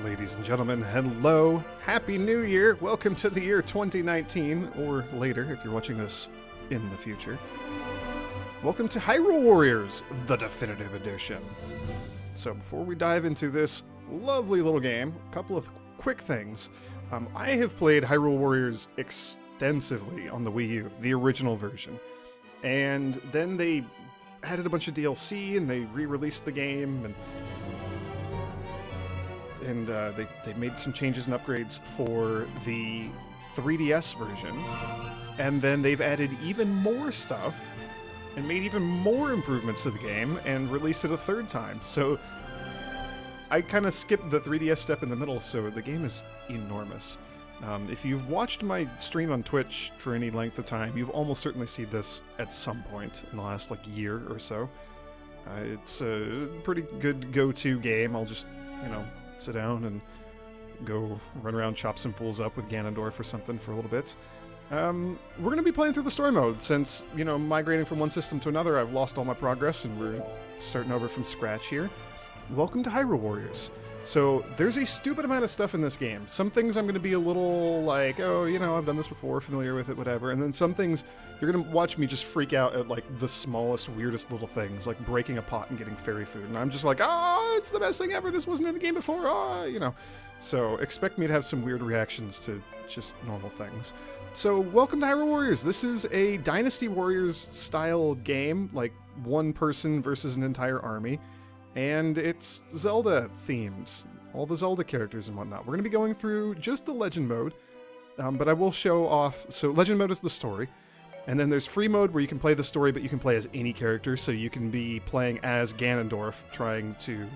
Ladies and gentlemen, hello, Happy New Year, welcome to the year 2019, or later if you're watching this in the future. Welcome to Hyrule Warriors, the definitive edition. So before we dive into this lovely little game, a couple of quick things. I have played Hyrule Warriors extensively on the Wii U, the original version. And then they added a bunch of DLC and they re-released the game and they made some changes and upgrades for the 3DS version. And then they've added even more stuff and made even more improvements to the game and released it a third time. So I kind of skipped the 3DS step in the middle, so the game is enormous. If you've watched my stream on Twitch for any length of time, you've almost certainly seen this at some point in the last year or so. It's a pretty good go-to game. I'll just, sit down and go run around, chop some fools up with Ganondorf or something for a little bit. We're going to be playing through the story mode since, migrating from one system to another, I've lost all my progress and we're starting over from scratch here. Welcome to Hyrule Warriors. So there's a stupid amount of stuff in this game. Some things I'm going to be a little like, oh, I've done this before, familiar with it, whatever. And then some things you're going to watch me just freak out at the smallest, weirdest little things, like breaking a pot and getting fairy food. And I'm just like, it's the best thing ever. This wasn't in the game before. So expect me to have some weird reactions to just normal things. So welcome to Hyrule Warriors. This is a Dynasty Warriors style game, like one person versus an entire army. And it's Zelda themed, all the Zelda characters and whatnot. We're going to be going through just the Legend mode, but I will show off. So Legend mode is the story, and then there's free mode where you can play the story, but you can play as any character. So you can be playing as Ganondorf, trying to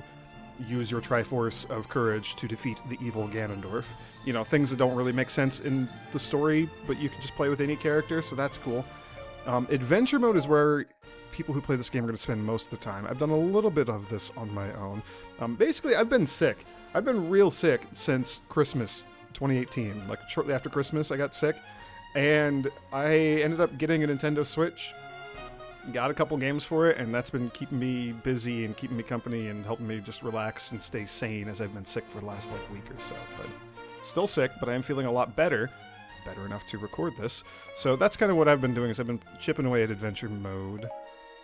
use your Triforce of Courage to defeat the evil Ganondorf. Things that don't really make sense in the story, but you can just play with any character, so that's cool. Adventure mode is where people who play this game are going to spend most of the time. I've done a little bit of this on my own. Basically, I've been sick. I've been real sick since Christmas 2018. Shortly after Christmas, I got sick. And I ended up getting a Nintendo Switch. Got a couple games for it, and that's been keeping me busy and keeping me company and helping me just relax and stay sane as I've been sick for the last week or so. But still sick, but I am feeling a lot better enough to record this. So that's kind of what I've been doing, is I've been chipping away at adventure mode.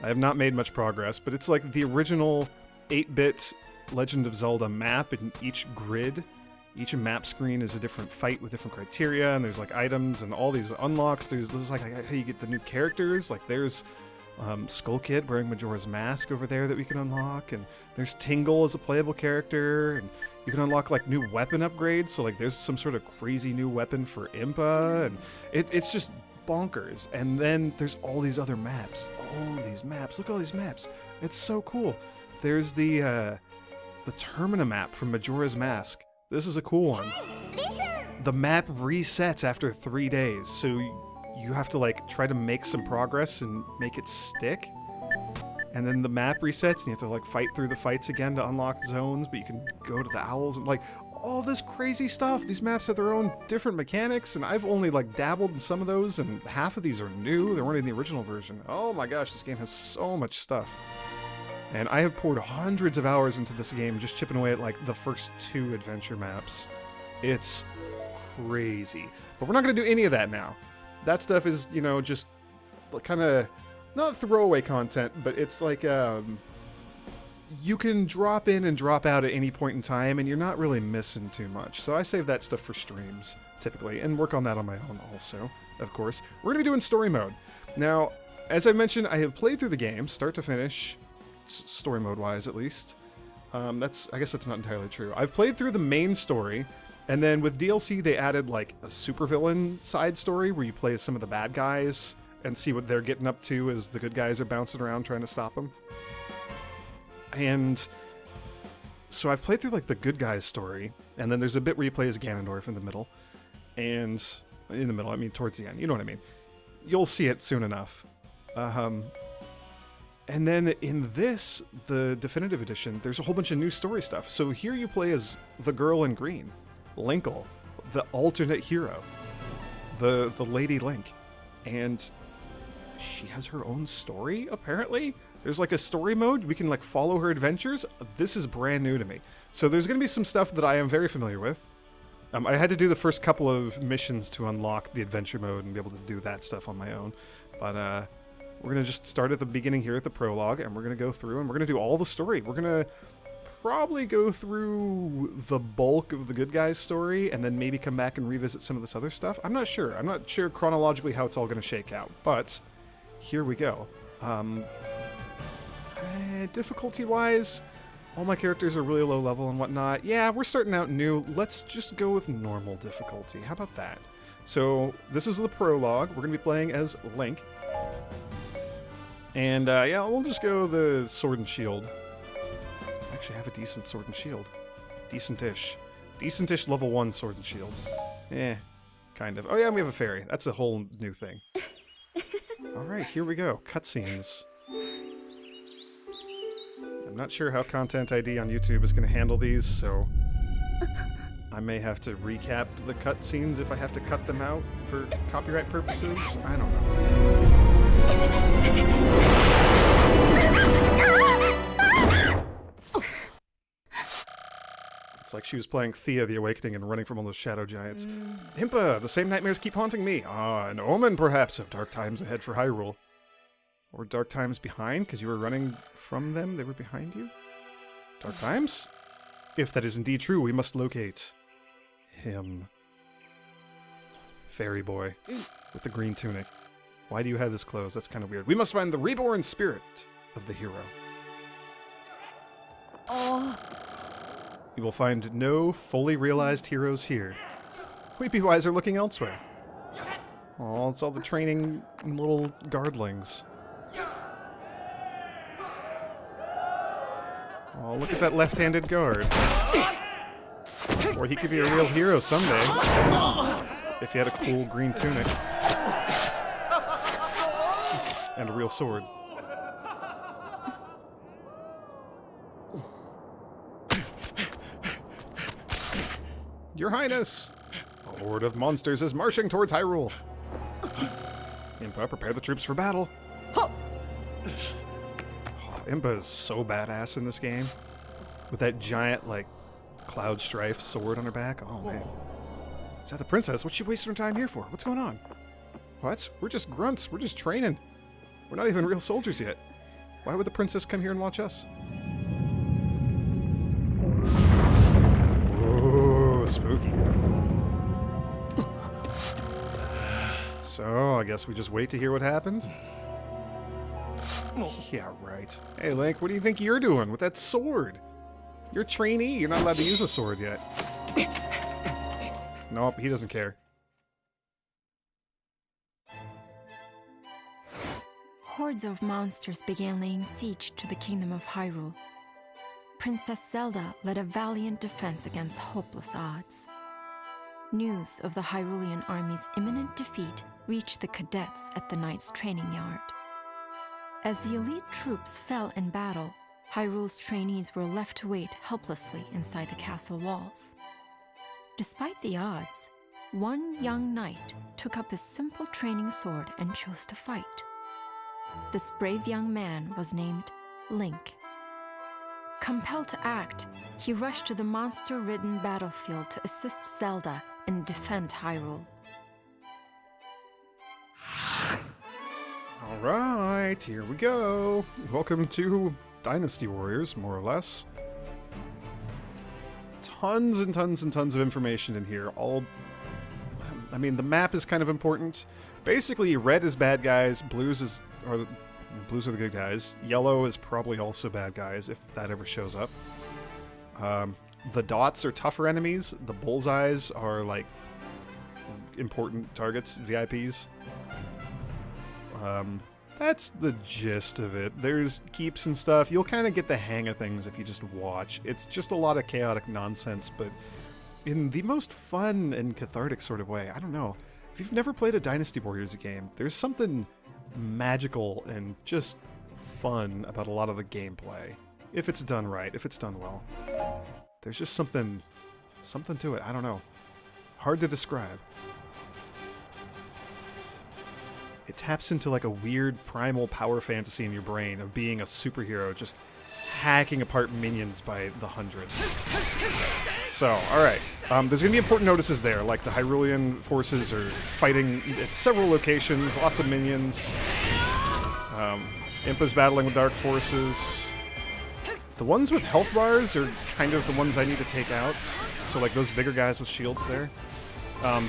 I have not made much progress, but it's like the original 8-bit Legend of Zelda map, and each grid, each map screen is a different fight with different criteria, and there's items and all these unlocks. There's how you get the new characters. There's Skull Kid wearing Majora's Mask over there that we can unlock, and there's Tingle as a playable character, and you can unlock new weapon upgrades. So there's some sort of crazy new weapon for Impa, and it's just bonkers. And then there's all these other maps. All these maps. Look at all these maps. It's so cool. There's the Termina map from Majora's Mask. This is a cool one. The map resets after 3 days, so you have to try to make some progress and make it stick. And then the map resets and you have to fight through the fights again to unlock zones, but you can go to the owls and all this crazy stuff. These maps have their own different mechanics, and I've only dabbled in some of those, and half of these are new. They weren't in the original version. Oh my gosh, this game has so much stuff. And I have poured hundreds of hours into this game, just chipping away at the first 2 adventure maps. It's crazy. But we're not going to do any of that now. That stuff is, just kind of not throwaway content, but it's you can drop in and drop out at any point in time, and you're not really missing too much. So I save that stuff for streams, typically, and work on that on my own also, of course. We're going to be doing story mode. Now, as I mentioned, I have played through the game, start to finish, story mode-wise at least. I guess that's not entirely true. I've played through the main story, and then with DLC, they added a supervillain side story where you play as some of the bad guys and see what they're getting up to as the good guys are bouncing around trying to stop them. And so I've played through the good guys story, and then there's a bit where you play as Ganondorf in the middle. And in the middle, I mean towards the end, you know what I mean. You'll see it soon enough. And then in this, the definitive edition, there's a whole bunch of new story stuff. So here you play as the girl in green, Linkle, the alternate hero, the Lady Link. And she has her own story, apparently. There's like a story mode. We can like follow her adventures. This is brand new to me. So there's going to be some stuff that I am very familiar with. I had to do the first couple of missions to unlock the adventure mode and be able to do that stuff on my own. But we're going to just start at the beginning here at the prologue, and we're going to go through and we're going to do all the story. We're going to probably go through the bulk of the good guys' story and then maybe come back and revisit some of this other stuff. I'm not sure. I'm not sure chronologically how it's all going to shake out, but here we go. Difficulty-wise, all my characters are really low level and whatnot. Yeah, we're starting out new. Let's just go with normal difficulty. How about that? So this is the prologue. We're going to be playing as Link. And yeah, we'll just go the sword and shield. I actually have a decent sword and shield. Decent-ish. Decent-ish level 1 sword and shield. Kind of. Oh yeah, we have a fairy. That's a whole new thing. Alright, here we go. Cutscenes. I'm not sure how Content ID on YouTube is going to handle these, so I may have to recap the cutscenes if I have to cut them out for copyright purposes. I don't know. It's like she was playing Thea the Awakening and running from all those shadow giants. Impa, the same nightmares keep haunting me. Ah, an omen perhaps of dark times ahead for Hyrule. Or dark times behind, because you were running from them, they were behind you? Dark times? If that is indeed true, we must locate him. Fairy boy with the green tunic. Why do you have this clothes? That's kind of weird. We must find the reborn spirit of the hero. Oh. You will find no fully realized heroes here. Weepy Wise are looking elsewhere. Oh, it's all the training little guardlings. Oh, look at that left-handed guard. Or he could be a real hero someday. If he had a cool green tunic. And a real sword. Your Highness! A horde of monsters is marching towards Hyrule. Impa, prepare the troops for battle. Impa is so badass in this game. With that giant, like, cloud strife sword on her back. Oh, man. Is that the princess? What's she wasting her time here for? What's going on? What? We're just grunts. We're just training. We're not even real soldiers yet. Why would the princess come here and watch us? Whoa, spooky. So, I guess we just wait to hear what happens? Yeah, right. Hey, Link, what do you think you're doing with that sword? You're a trainee. You're not allowed to use a sword yet. Nope, he doesn't care. Hordes of monsters began laying siege to the kingdom of Hyrule. Princess Zelda led a valiant defense against hopeless odds. News of the Hyrulean army's imminent defeat reached the cadets at the knight's training yard. As the elite troops fell in battle, Hyrule's trainees were left to wait helplessly inside the castle walls. Despite the odds, one young knight took up his simple training sword and chose to fight. This brave young man was named Link. Compelled to act, he rushed to the monster-ridden battlefield to assist Zelda and defend Hyrule. Alright, here we go. Welcome to Dynasty Warriors, more or less. Tons and tons and tons of information in here. I mean, the map is kind of important. Basically, red is bad guys, blues are the good guys. Yellow is probably also bad guys, if that ever shows up. The dots are tougher enemies. The bullseyes are, like, important targets, VIPs. That's the gist of it. There's keeps and stuff. You'll kind of get the hang of things if you just watch. It's just a lot of chaotic nonsense, but in the most fun and cathartic sort of way. I don't know. If you've never played a Dynasty Warriors game, there's something magical and just fun about a lot of the gameplay. If it's done right, if it's done well. There's just something to it. I don't know. Hard to describe. it taps into like a weird primal power fantasy in your brain of being a superhero, just hacking apart minions by the hundreds. So, alright. There's going to be important notices there, like the Hyrulean forces are fighting at several locations, lots of minions. Impa's battling with dark forces. The ones with health bars are kind of the ones I need to take out. So like those bigger guys with shields there.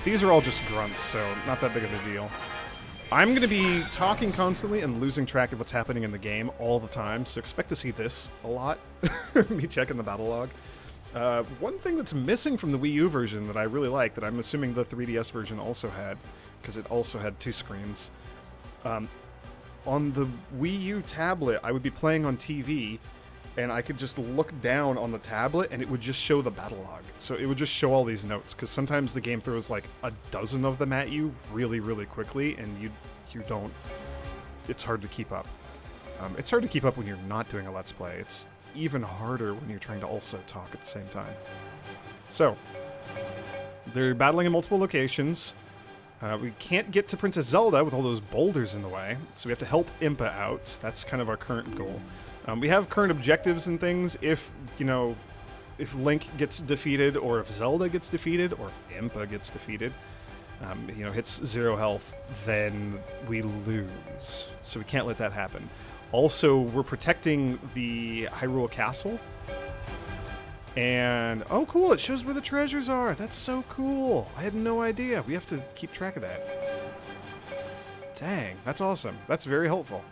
These are all just grunts, so not that big of a deal. I'm going to be talking constantly and losing track of what's happening in the game all the time, so expect to see this a lot. Me checking the battle log. One thing that's missing from the Wii U version that I really like, that I'm assuming the 3DS version also had, because it also had 2 screens. On the Wii U tablet, I would be playing on TV, and I could just look down on the tablet, and it would just show the battle log. So it would just show all these notes, because sometimes the game throws like a dozen of them at you really, really quickly, and you don't... It's hard to keep up. It's hard to keep up when you're not doing a Let's Play. It's even harder when you're trying to also talk at the same time. So, they're battling in multiple locations. We can't get to Princess Zelda with all those boulders in the way, so we have to help Impa out. That's kind of our current goal. We have current objectives and things if, you know, if Link gets defeated, or if Zelda gets defeated, or if Impa gets defeated, you know, hits 0 health, then we lose. So we can't let that happen. Also, we're protecting the Hyrule Castle. And, oh cool, it shows where the treasures are. That's so cool. I had no idea. We have to keep track of that. Dang, that's awesome. That's very helpful.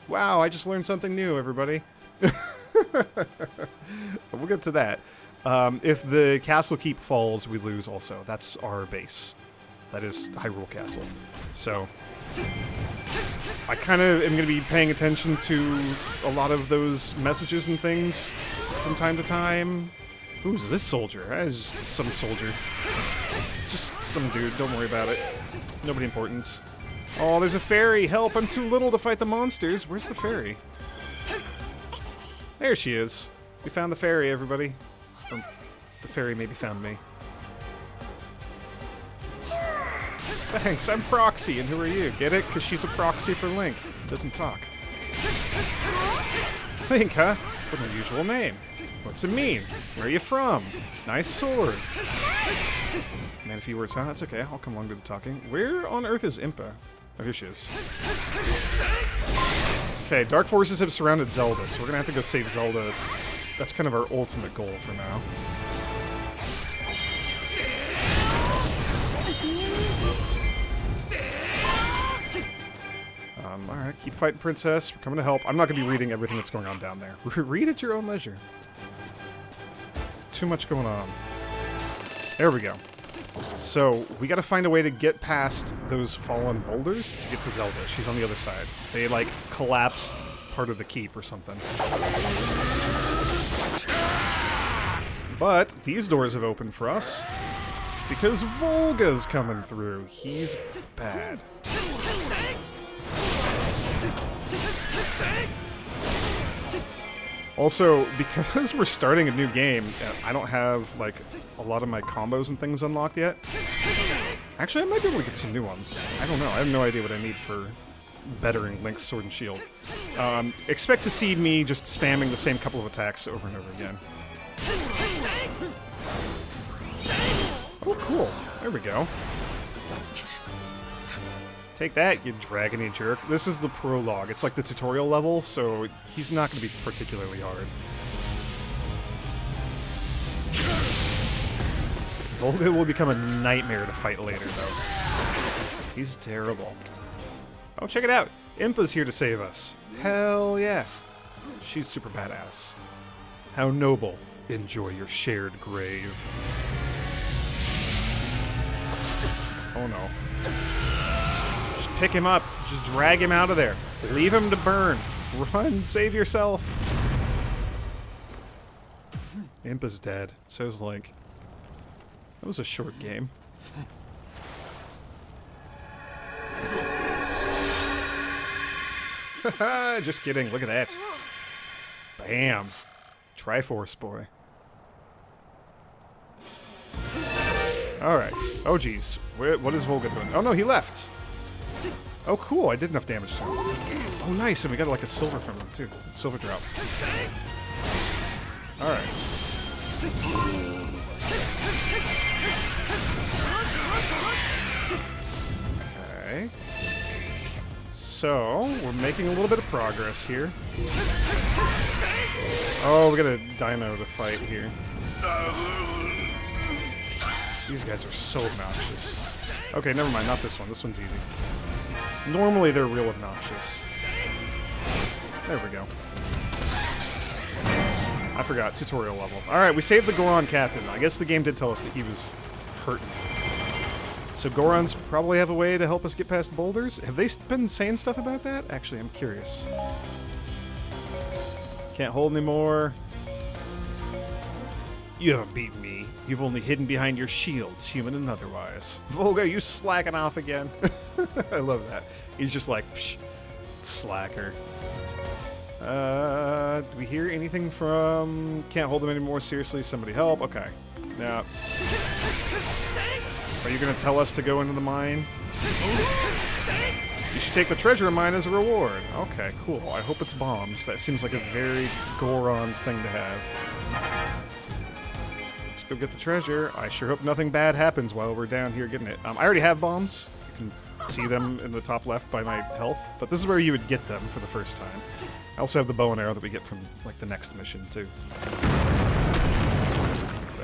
Wow, I just learned something new, everybody. We'll get to that. If the castle keep falls, we lose also. That's our base. That is Hyrule Castle. So, I kind of am going to be paying attention to a lot of those messages and things from time to time. Who's this soldier? That is just some soldier. Just some dude, don't worry about it. Nobody important. Oh, there's a fairy! Help! I'm too little to fight the monsters! Where's the fairy? There she is. We found the fairy, everybody. Or, the fairy maybe found me. Thanks, I'm Proxy, and who are you? Get it? Because she's a proxy for Link. Doesn't talk. Link, huh? What an unusual name. What's it mean? Where are you from? Nice sword. Man, a few words, huh? That's okay. I'll come along to the talking. Where on earth is Impa? Oh, here she is. Okay, Dark Forces have surrounded Zelda, so we're gonna have to go save Zelda. That's kind of our ultimate goal for now. Alright, keep fighting, Princess. We're coming to help. I'm not going to be reading everything that's going on down there. Read at your own leisure. Too much going on. There we go. So, we got to find a way to get past those fallen boulders to get to Zelda. She's on the other side. They, like, collapsed part of the keep or something. But these doors have opened for us because Volga's coming through. He's bad. Also, because we're starting a new game, I don't have, like, a lot of my combos and things unlocked yet. Actually, I might be able to get some new ones. I don't know. I have no idea what I need for bettering Link's Sword and Shield. Expect to see me just spamming the same couple of attacks over and over again. Oh, cool. There we go. Take that, you dragony jerk. This is the prologue. It's like the tutorial level, so he's not going to be particularly hard. Volga will become a nightmare to fight later, though. He's terrible. Oh, check it out. Impa's here to save us. Hell yeah. She's super badass. How noble. Enjoy your shared grave. Oh no. Just pick him up. Just drag him out of there. Leave him to burn. Run. Save yourself. Impa's dead. So's Link. That was a short game. Haha, just kidding. Look at that. Bam. Triforce boy. Alright. Oh geez. What is Volga doing? Oh no, he left. Oh, cool. I did enough damage to him. Oh, nice. And we got like a silver from him, too. Silver drop. Alright. Okay. So, we're making a little bit of progress here. Oh, we got a dino to fight here. These guys are so obnoxious. Okay, never mind. Not this one. This one's easy. Normally, they're real obnoxious. There we go. I forgot. Tutorial level. Alright, we saved the Goron captain. I guess the game did tell us that he was hurting. So Gorons probably have a way to help us get past boulders. Have they been saying stuff about that? Actually, I'm curious. Can't hold anymore. You haven't beaten me. You've only hidden behind your shields, human and otherwise. Volga, you slacking off again? I love that. He's just like, psh, slacker. Do we hear anything from... Can't hold him anymore, seriously, somebody help? Okay. Now... Are you going to tell us to go into the mine? You should take the treasure mine as a reward. Okay, cool. I hope it's bombs. That seems like a very Goron thing to have. Let's go get the treasure. I sure hope nothing bad happens while we're down here getting it. I already have bombs. You can see them in the top left by my health. But this is where you would get them for the first time. I also have the bow and arrow that we get from like the next mission, too. But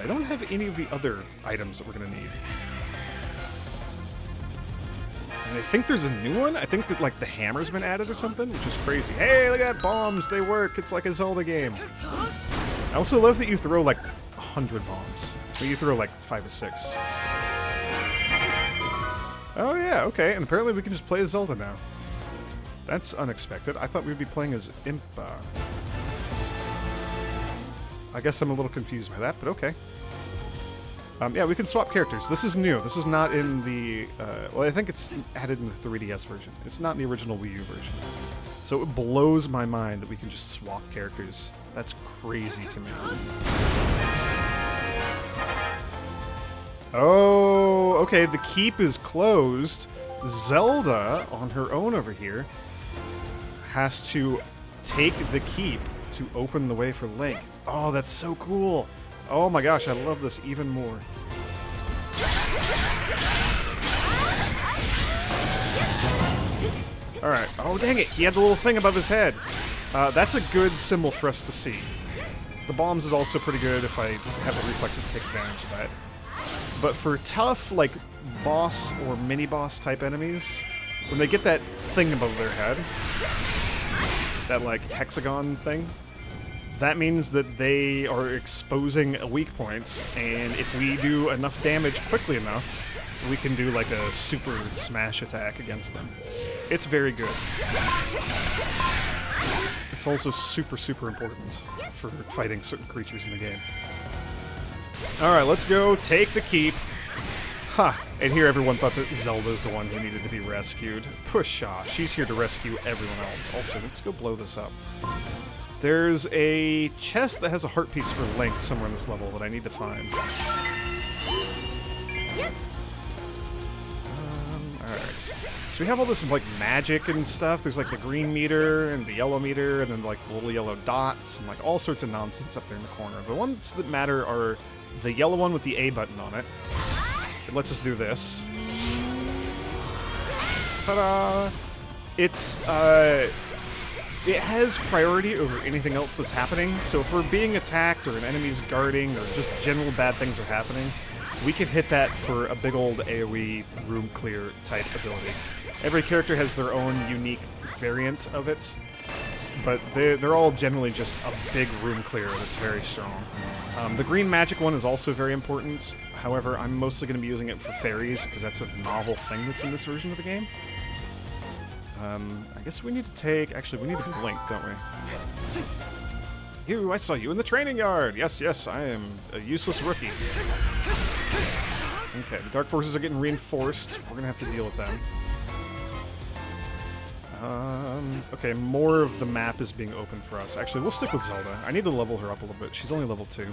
I don't have any of the other items that we're going to need. And I think there's a new one. I think that like the hammer's been added or something, which is crazy. Hey, look at that, bombs. They work. It's like a Zelda game. I also love that you throw like 100 bombs. Or you throw like 5 or 6. Oh yeah, okay. And apparently we can just play as Zelda now. That's unexpected. I thought we'd be playing as Impa. I guess I'm a little confused by that, but okay. Yeah, we can swap characters. This is new. This is not in the... well, I think it's added in the 3DS version. It's not in the original Wii U version. So it blows my mind that we can just swap characters. That's crazy to me. Oh, okay. The keep is closed. Zelda, on her own over here, has to take the keep to open the way for Link. Oh, that's so cool. Oh my gosh, I love this even more. Alright. Oh, dang it. He had the little thing above his head. That's a good symbol for us to see. The bombs is also pretty good if I have the reflexes to take advantage of that. But for tough, like, boss or mini-boss type enemies, when they get that thing above their head, that, like, hexagon thing, that means that they are exposing a weak point, and if we do enough damage quickly enough, we can do like a super smash attack against them. It's very good. It's also super, super important for fighting certain creatures in the game. Alright, let's go take the keep. Ha! And here everyone thought that Zelda's the one who needed to be rescued. Pusha, she's here to rescue everyone else. Also, let's go blow this up. There's a chest that has a heart piece for Link somewhere in this level that I need to find. Alright. So we have all this like magic and stuff. There's like the green meter and the yellow meter and then like the little yellow dots and like all sorts of nonsense up there in the corner. The ones that matter are the yellow one with the A button on it. It lets us do this. Ta-da! It's, it has priority over anything else that's happening, so if we're being attacked or an enemy's guarding or just general bad things are happening, we can hit that for a big old AoE room clear type ability. Every character has their own unique variant of it, but they're all generally just a big room clear that's very strong. The green magic one is also very important, however, I'm mostly going to be using it for fairies, because that's a novel thing that's in this version of the game. I guess we need to take... Actually, we need to be Link, don't we? You, I saw you in the training yard! Yes, yes, I am a useless rookie. Okay, the Dark Forces are getting reinforced. We're gonna have to deal with them. Okay, more of the map is being open for us. Actually, we'll stick with Zelda. I need to level her up a little bit. She's only level 2.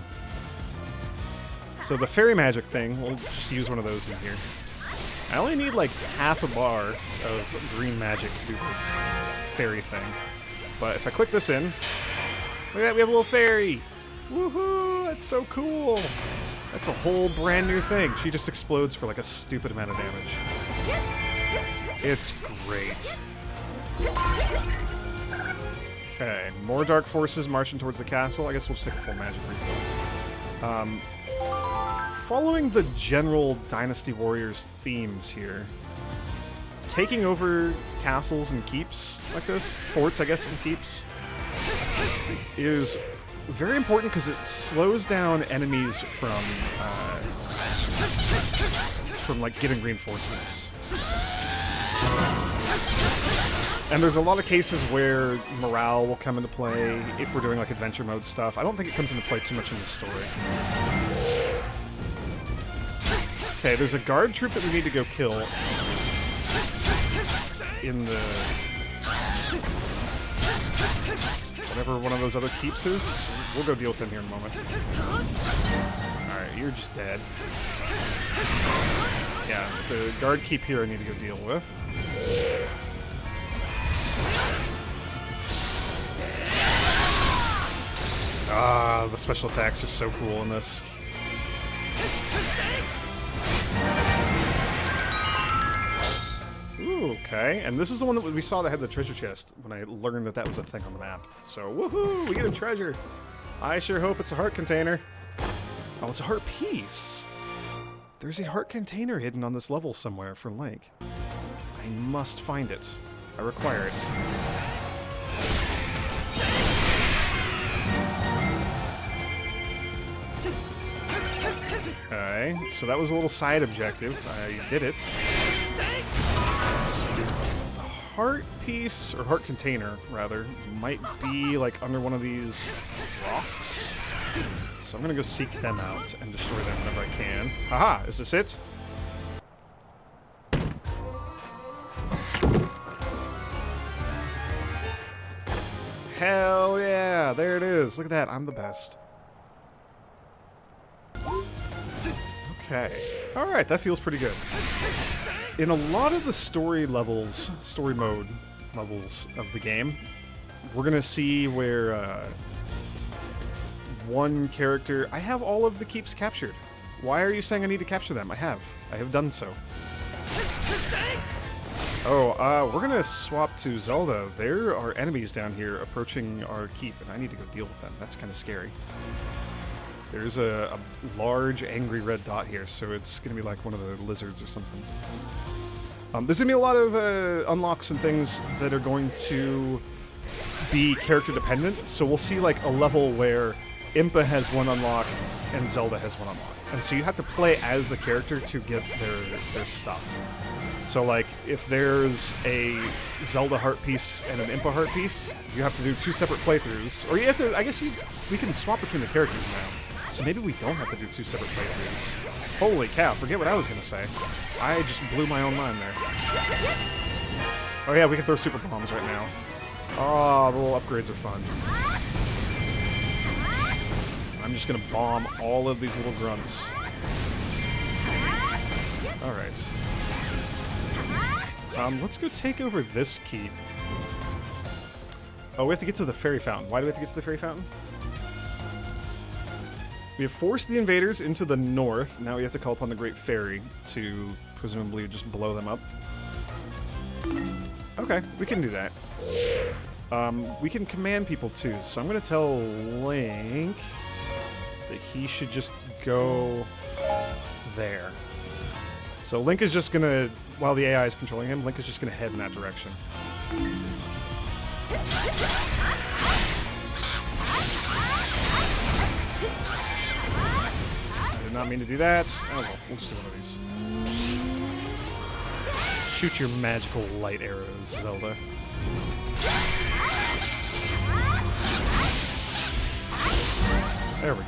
So the fairy magic thing, we'll just use one of those in here. I only need like half a bar of green magic to do the fairy thing. But if I click this in, look at that, we have a little fairy! Woohoo! That's so cool! That's a whole brand new thing. She just explodes for like a stupid amount of damage. It's great. Okay, more dark forces marching towards the castle. I guess we'll just take a full magic refill. Following the general Dynasty Warriors themes here, taking over castles and keeps like this, forts I guess and keeps, is very important because it slows down enemies from like getting reinforcements. And there's a lot of cases where morale will come into play if we're doing like adventure mode stuff. I don't think it comes into play too much in the story. Okay, there's a guard troop that we need to go kill in the... whatever one of those other keeps is. We'll go deal with him here in a moment. Alright, you're just dead. Yeah, the guard keep here I need to go deal with. Ah, the special attacks are so cool in this. Ooh, okay, and this is the one that we saw that had the treasure chest when I learned that that was a thing on the map. So, woohoo, we get a treasure. I sure hope it's a heart container. Oh, it's a heart piece. There's a heart container hidden on this level somewhere for Link. I must find it. I require it. Okay, so that was a little side objective. I did it. The heart piece, or heart container, rather, might be like under one of these rocks. So I'm gonna go seek them out and destroy them whenever I can. Haha, is this it? Hell yeah, there it is. Look at that, I'm the best. Okay. Alright, that feels pretty good. In a lot of the story levels, story mode levels of the game, we're gonna see where one character... I have all of the keeps captured. Why are you saying I need to capture them? I have done so. Oh, we're gonna swap to Zelda. There are enemies down here approaching our keep, and I need to go deal with them. That's kind of scary. There's a large, angry red dot here, so it's gonna be like one of the lizards or something. There's gonna be a lot of unlocks and things that are going to be character dependent, so we'll see like a level where Impa has one unlock and Zelda has one unlock. And so you have to play as the character to get their stuff. So like, if there's a Zelda heart piece and an Impa heart piece, you have to do 2 separate playthroughs. Or you have to, I guess we can swap between the characters now. So maybe we don't have to do 2 separate playthroughs. Holy cow, forget what I was gonna say. I just blew my own mind there. Oh yeah, we can throw super bombs right now. Oh, the little upgrades are fun. I'm just gonna bomb all of these little grunts. Alright. Let's go take over this keep. Oh, we have to get to the fairy fountain. Why do we have to get to the fairy fountain? We have forced the invaders into the north. Now we have to call upon the Great Fairy to presumably just blow them up. Okay, we can do that. We can command people too, so I'm gonna tell Link that he should just go there. So Link is just gonna, while the AI is controlling him, Link is just gonna head in that direction. I did not mean to do that. Oh well, we'll just do one of these. Shoot your magical light arrows, Zelda. There we go.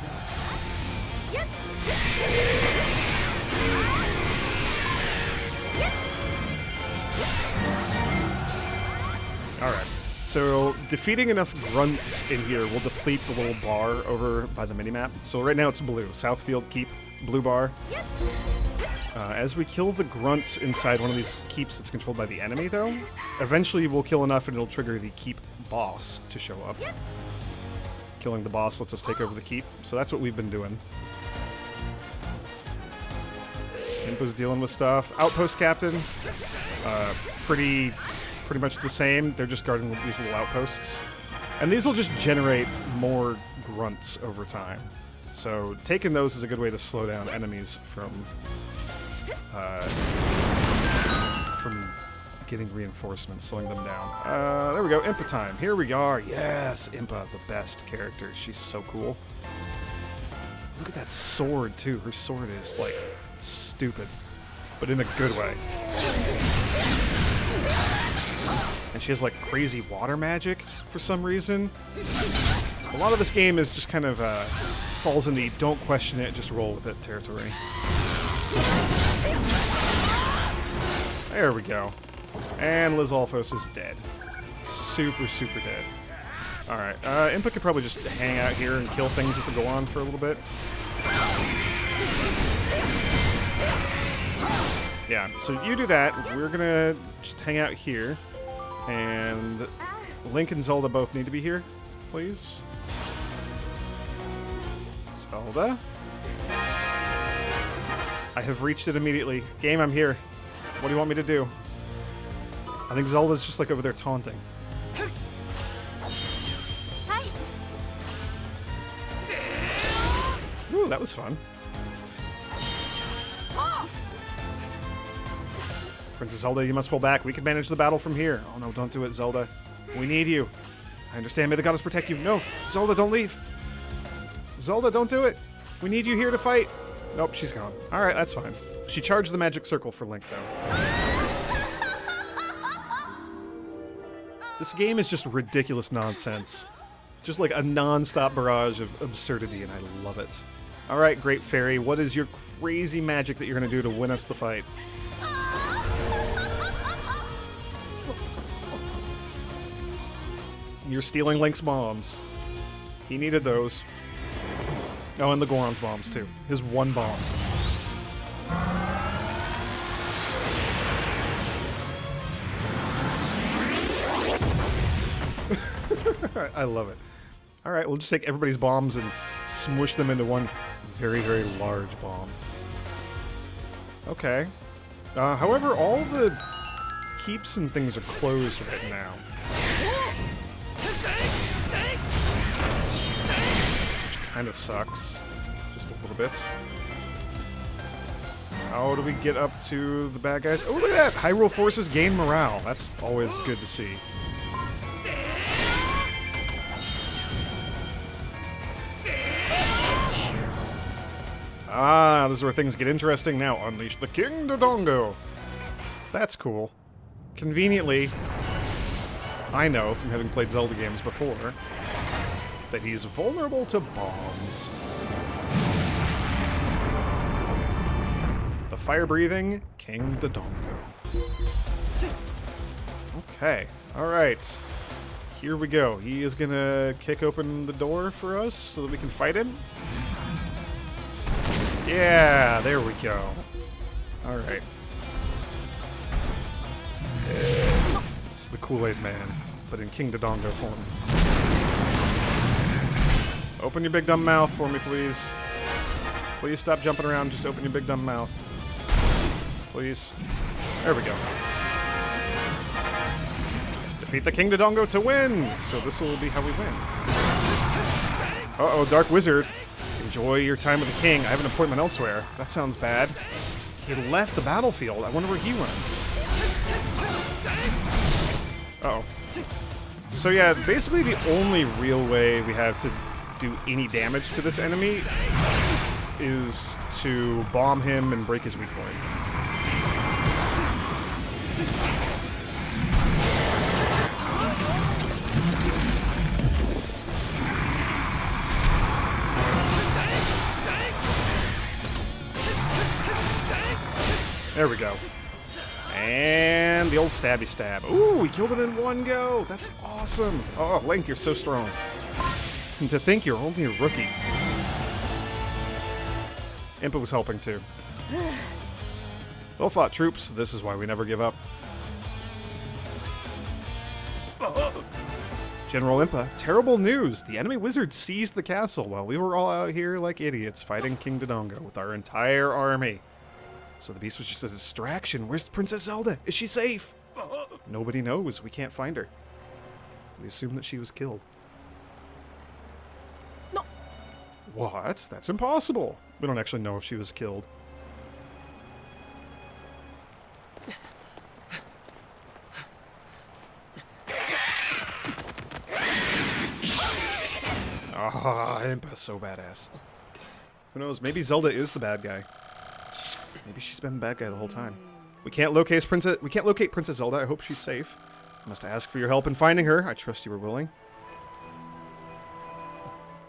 Alright, so defeating enough grunts in here will deplete the little bar over by the minimap. So right now it's blue. Southfield Keep, blue bar. As we kill the grunts inside one of these keeps that's controlled by the enemy, though, eventually we'll kill enough and it'll trigger the keep boss to show up. Killing the boss lets us take over the keep, so that's what we've been doing. Impa's dealing with stuff. Outpost captain, pretty much the same. They're just guarding these little outposts. And these will just generate more grunts over time. So taking those is a good way to slow down enemies from getting reinforcements, slowing them down. There we go, Impa time. Here we are. Yes, Impa, the best character. She's so cool. Look at that sword, too. Her sword is, like, stupid, but in a good way. And she has, like, crazy water magic for some reason. A lot of this game is just kind of falls in the don't question it, just roll with it territory. There we go. And Liz Alphos is dead. Super dead. Alright, Impa could probably just hang out here and kill things with the Goron for a little bit. Yeah, so you do that. We're gonna just hang out here. And Link and Zelda both need to be here, please. Zelda? I have reached it immediately. Game, I'm here. What do you want me to do? I think Zelda's just like over there taunting. Hi. Ooh, that was fun. Princess Zelda, you must pull back. We can manage the battle from here. Oh no, don't do it, Zelda. We need you. I understand. May the goddess protect you. No, Zelda, don't leave. Zelda, don't do it. We need you here to fight. Nope, she's gone. All right, that's fine. She charged the magic circle for Link, though. This game is just ridiculous nonsense. Just like a non-stop barrage of absurdity, and I love it. All right, Great Fairy, what is your crazy magic that you're going to do to win us the fight? You're stealing Link's bombs. He needed those. Oh, and the Goron's bombs, too. His one bomb. I love it. All right, we'll just take everybody's bombs and smush them into one very large bomb. Okay. However, all the keeps and things are closed right now. Which kind of sucks. Just a little bit. How do we get up to the bad guys? Oh, look at that! Hyrule forces gain morale. That's always good to see. Ah, this is where things get interesting now. Unleash the King Dodongo. That's cool. Conveniently, I know from having played Zelda games before that he's vulnerable to bombs. The fire-breathing King Dodongo. Okay, alright. Here we go. He is gonna kick open the door for us so that we can fight him. Yeah, there we go. Alright. It's the Kool-Aid Man, but in King Dodongo form. Open your big dumb mouth for me, please. Please stop jumping around, just open your big dumb mouth. Please. There we go. Defeat the King Dodongo to win! So this will be how we win. Uh-oh, Dark Wizard. Enjoy your time with the king. I have an appointment elsewhere. That sounds bad. He left the battlefield. I wonder where he went. Uh-oh. So yeah, basically the only real way we have to do any damage to this enemy is to bomb him and break his weak point. There we go. And the old stabby stab. Ooh, we killed him in one go. That's awesome. Oh, Link, you're so strong. And to think you're only a rookie. Impa was helping too. Well fought, troops. This is why we never give up. General Impa, terrible news. The enemy wizard seized the castle while we were all out here like idiots fighting King Dodongo with our entire army. So the beast was just a distraction. Where's Princess Zelda? Is she safe? Nobody knows. We can't find her. We assume that she was killed. No. What? That's impossible. We don't actually know if she was killed. Ah, Impa's so badass. Who knows? Maybe Zelda is the bad guy. Maybe she's been the bad guy the whole time. We can't locate Princess Zelda. I hope she's safe. I must ask for your help in finding her. I trust you are willing.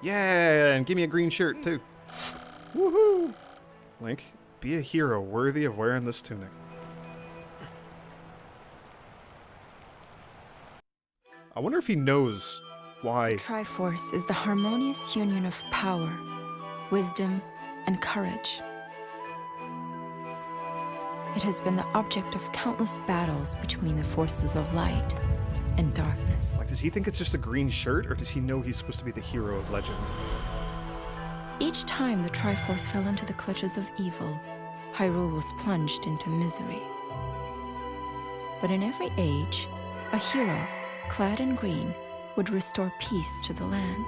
Yeah, and give me a green shirt too. Woohoo! Link, be a hero worthy of wearing this tunic. I wonder if he knows why. The Triforce is the harmonious union of power, wisdom, and courage. It has been the object of countless battles between the forces of light and darkness. Like, does he think it's just a green shirt, or does he know he's supposed to be the hero of legend? Each time the Triforce fell into the clutches of evil, Hyrule was plunged into misery. But in every age, a hero, clad in green, would restore peace to the land.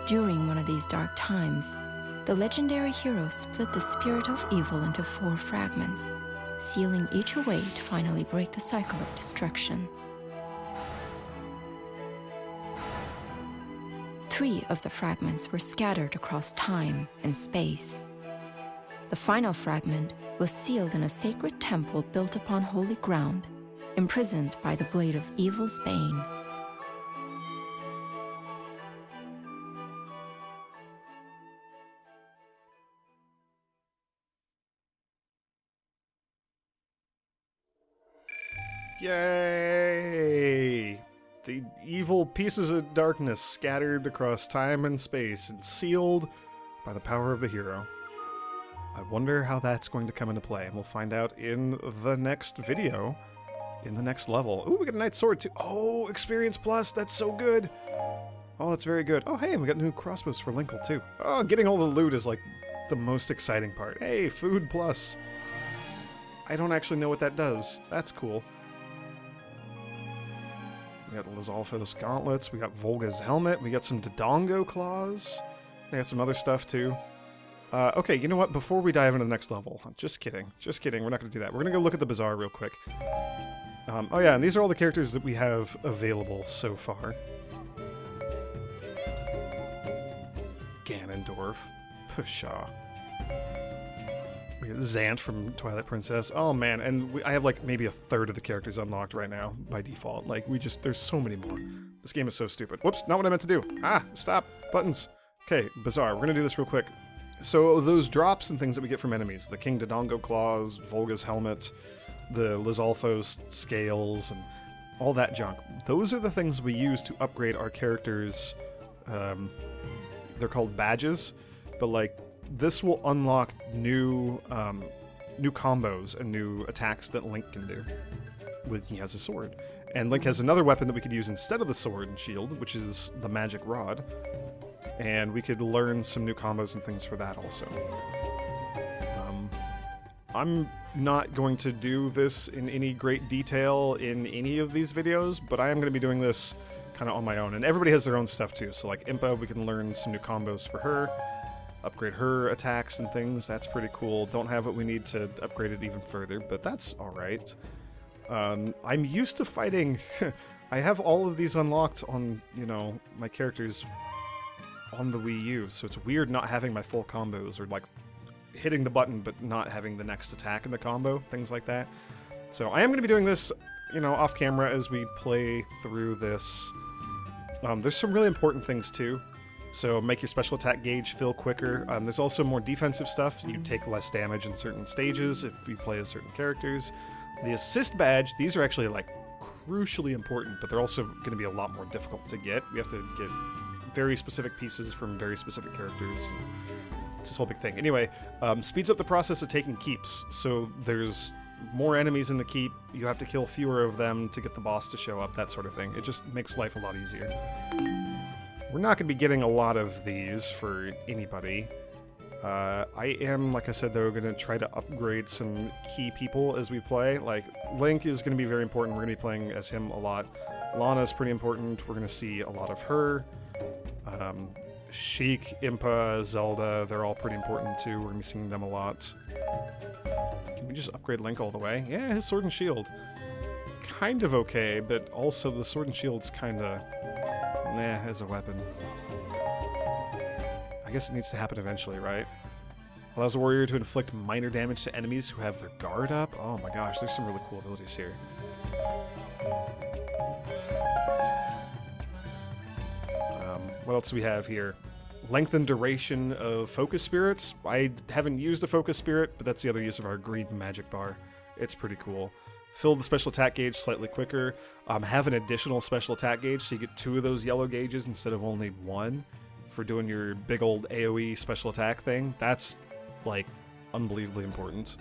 During one of these dark times, the legendary hero split the spirit of evil into 4 fragments, sealing each away to finally break the cycle of destruction. 3 of the fragments were scattered across time and space. The final fragment was sealed in a sacred temple built upon holy ground, imprisoned by the blade of evil's bane. Yay! The evil pieces of darkness scattered across time and space and sealed by the power of the hero. I wonder how that's going to come into play, and we'll find out in the next video, in the next level. Ooh, we got a Knight's Sword too. Oh, Experience Plus, that's so good! Oh, that's very good. Oh, hey, and we got new crossbows for Linkle too. Oh, getting all the loot is like the most exciting part. Hey, Food Plus. I don't actually know what that does. That's cool. We got Lizalfo's gauntlets, we got Volga's helmet, we got some Dodongo claws. They got some other stuff too. Okay, you know what? Before we dive into the next level, just kidding, we're not going to do that. We're going to go look at the bazaar real quick. Oh yeah, and these are all the characters that we have available so far. Ganondorf, Pshaw. We got Zant from Twilight Princess. Oh man, and I have like maybe a third of the characters unlocked right now by default. Like there's so many more. This game is so stupid. Whoops, not what I meant to do. Ah, stop, buttons. Okay, Bazaar, we're gonna do this real quick. So those drops and things that we get from enemies, the King Dodongo claws, Volga's helmet, the Lizalfo's scales, and all that junk, those are the things we use to upgrade our characters. They're called badges, but like, this will unlock new combos and new attacks that Link can do when he has a sword. And Link has another weapon that we could use instead of the sword and shield, which is the magic rod. And we could learn some new combos and things for that also. I'm not going to do this in any great detail in any of these videos, but I am going to be doing this kind of on my own. And everybody has their own stuff too. So like Impa, we can learn some new combos for her. Upgrade her attacks and things. That's pretty cool. Don't have what we need to upgrade it even further, but that's alright. I'm used to fighting... I have all of these unlocked on, you know, my characters on the Wii U, so it's weird not having my full combos, or like hitting the button but not having the next attack in the combo, things like that. So I am going to be doing this, you know, off camera as we play through this. There's some really important things too. So make your special attack gauge fill quicker. There's also more defensive stuff. You take less damage in certain stages if you play as certain characters. The assist badge, these are actually like crucially important, but they're also going to be a lot more difficult to get. We have to get very specific pieces from very specific characters. It's this whole big thing. Anyway, speeds up the process of taking keeps. So there's more enemies in the keep. You have to kill fewer of them to get the boss to show up, that sort of thing. It just makes life a lot easier. We're not going to be getting a lot of these for anybody. I am, like I said, though, going to try to upgrade some key people as we play. Like, Link is going to be very important. We're going to be playing as him a lot. Lana's pretty important. We're going to see a lot of her. Sheik, Impa, Zelda, they're all pretty important too. We're going to be seeing them a lot. Can we just upgrade Link all the way? Yeah, his sword and shield. Kind of okay, but also the sword and shield's kind of... nah, as a weapon. I guess it needs to happen eventually, right? Allows a warrior to inflict minor damage to enemies who have their guard up. Oh my gosh, there's some really cool abilities here. What else do we have here? Lengthened duration of focus spirits. I haven't used a focus spirit, but that's the other use of our green magic bar. It's pretty cool. Fill the special attack gauge slightly quicker. Have an additional special attack gauge so you get 2 of those yellow gauges instead of only 1 for doing your big old AoE special attack thing. That's, like, unbelievably important.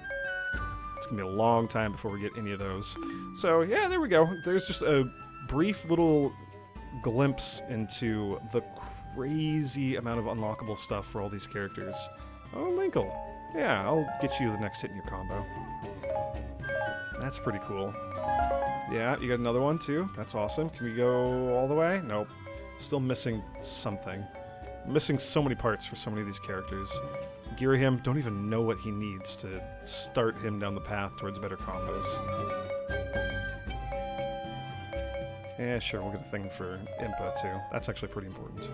It's gonna be a long time before we get any of those. So, yeah, there we go. There's just a brief little glimpse into the crazy amount of unlockable stuff for all these characters. Oh, Linkle. Yeah, I'll get you the next hit in your combo. That's pretty cool. Yeah, you got another one too. That's awesome. Can we go all the way? Nope. Still missing something. Missing so many parts for so many of these characters. Girahim, don't even know what he needs to start him down the path towards better combos. Yeah, sure, we'll get a thing for Impa, too. That's actually pretty important.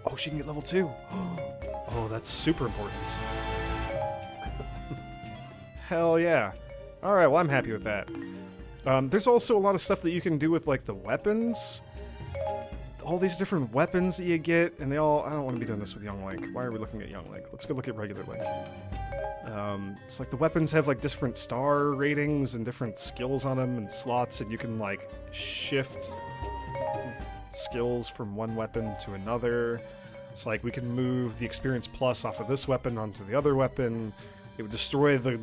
Oh, she can get level 2! Oh, that's super important. Hell yeah. Alright, well, I'm happy with that. There's also a lot of stuff that you can do with, like, the weapons. All these different weapons that you get, and they all... I don't want to be doing this with Young Link. Why are we looking at Young Link? Let's go look at regular Link. It's like the weapons have like different star ratings and different skills on them and slots, and you can like shift skills from one weapon to another. It's like we can move the experience plus off of this weapon onto the other weapon. It would destroy the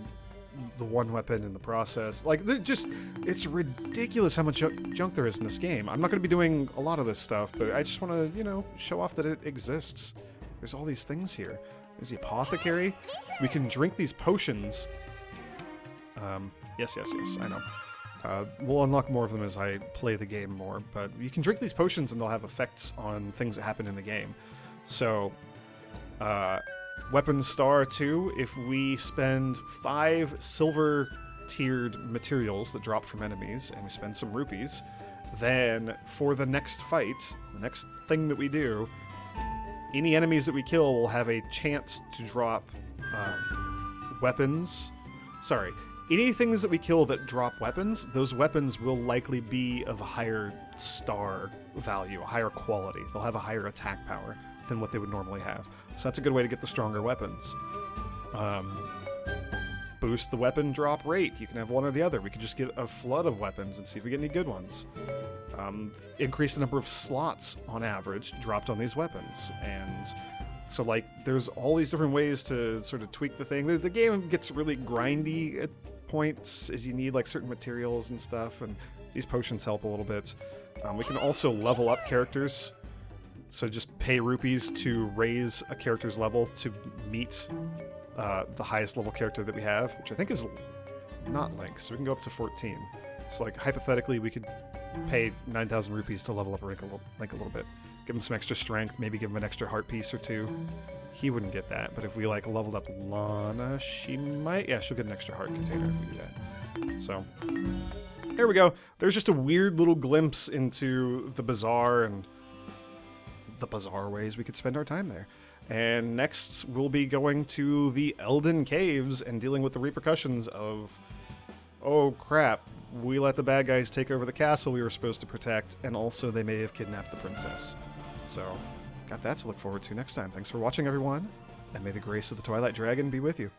one weapon in the process. Like, it's ridiculous how much junk there is in this game. I'm not going to be doing a lot of this stuff, but I just want to, you know, show off that it exists. There's all these things here. There's the apothecary. We can drink these potions. Yes, I know. We'll unlock more of them as I play the game more, but you can drink these potions and they'll have effects on things that happen in the game. So, Weapon Star 2, if we spend 5 silver-tiered materials that drop from enemies, and we spend some rupees, then for the next fight, the next thing that we do, any enemies that we kill will have a chance to drop weapons. Sorry, any things that we kill that drop weapons, those weapons will likely be of a higher star value, a higher quality. They'll have a higher attack power than what they would normally have. So that's a good way to get the stronger weapons. Boost the weapon drop rate. You can have one or the other. We could just get a flood of weapons and see if we get any good ones. Increase the number of slots on average dropped on these weapons. And so, like, there's all these different ways to sort of tweak the thing. The game gets really grindy at points as you need, like, certain materials and stuff, and these potions help a little bit. We can also level up characters. So just pay rupees to raise a character's level to meet the highest level character that we have, which I think is not Link, so we can go up to 14. So, like, hypothetically, we could pay 9,000 rupees to level up Link a little bit. Give him some extra strength, maybe give him an extra heart piece or 2. He wouldn't get that, but if we, like, leveled up Lana, she might... Yeah, she'll get an extra heart container if we do that. So, there we go. There's just a weird little glimpse into the bazaar and the bizarre ways we could spend our time there. And next, we'll be going to the Elden Caves and dealing with the repercussions of, oh crap, we let the bad guys take over the castle we were supposed to protect, and also they may have kidnapped the princess. So, got that to look forward to next time. Thanks for watching, everyone, and may the grace of the Twilight Dragon be with you.